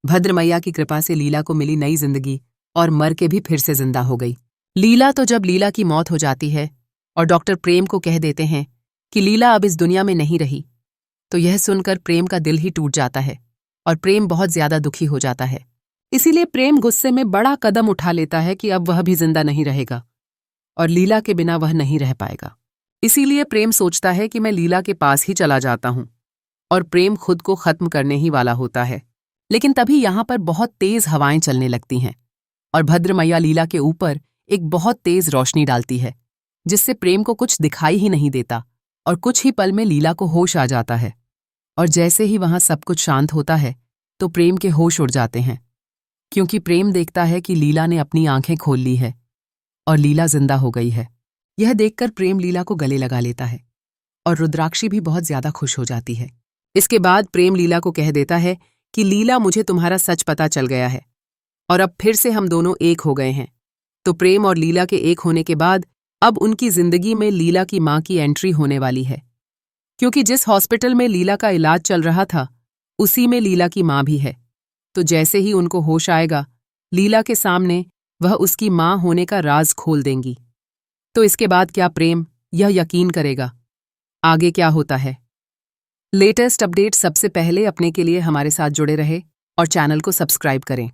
भद्र मैया की कृपा से लीला को मिली नई जिंदगी और मर के भी फिर से जिंदा हो गई। लीला तो जब लीला की मौत हो जाती है और डॉक्टर प्रेम को कह देते हैं कि लीला अब इस दुनिया में नहीं रही, तो यह सुनकर प्रेम का दिल ही टूट जाता है और प्रेम बहुत ज्यादा दुखी हो जाता है। इसीलिए प्रेम गुस्से में बड़ा कदम उठा लेता है कि अब वह भी जिंदा नहीं रहेगा और लीला के बिना वह नहीं रह पाएगा। इसीलिए प्रेम सोचता है कि मैं लीला के पास ही चला जाता हूं और प्रेम खुद को खत्म करने ही वाला होता है। लेकिन तभी यहां पर बहुत तेज हवाएं चलने लगती हैं और भद्र मैया लीला के ऊपर एक बहुत तेज रोशनी डालती है, जिससे प्रेम को कुछ दिखाई ही नहीं देता और कुछ ही पल में लीला को होश आ जाता है। और जैसे ही वहां सब कुछ शांत होता है तो प्रेम के होश उड़ जाते हैं, क्योंकि प्रेम देखता है कि लीला ने अपनी आंखें खोल ली है और लीला जिंदा हो गई है। यह देखकर प्रेम लीला को गले लगा लेता है और रुद्राक्षी भी बहुत ज्यादा खुश हो जाती है। इसके बाद प्रेम लीला को कह देता है कि लीला, मुझे तुम्हारा सच पता चल गया है और अब फिर से हम दोनों एक हो गए हैं। तो प्रेम और लीला के एक होने के बाद अब उनकी जिंदगी में लीला की मां की एंट्री होने वाली है, क्योंकि जिस हॉस्पिटल में लीला का इलाज चल रहा था उसी में लीला की मां भी है। तो जैसे ही उनको होश आएगा, लीला के सामने वह उसकी मां होने का राज खोल देंगी। तो इसके बाद क्या प्रेम यह यकीन करेगा? आगे क्या होता है? लेटेस्ट अपडेट सबसे पहले अपने के लिए हमारे साथ जुड़े रहे और चैनल को सब्सक्राइब करें।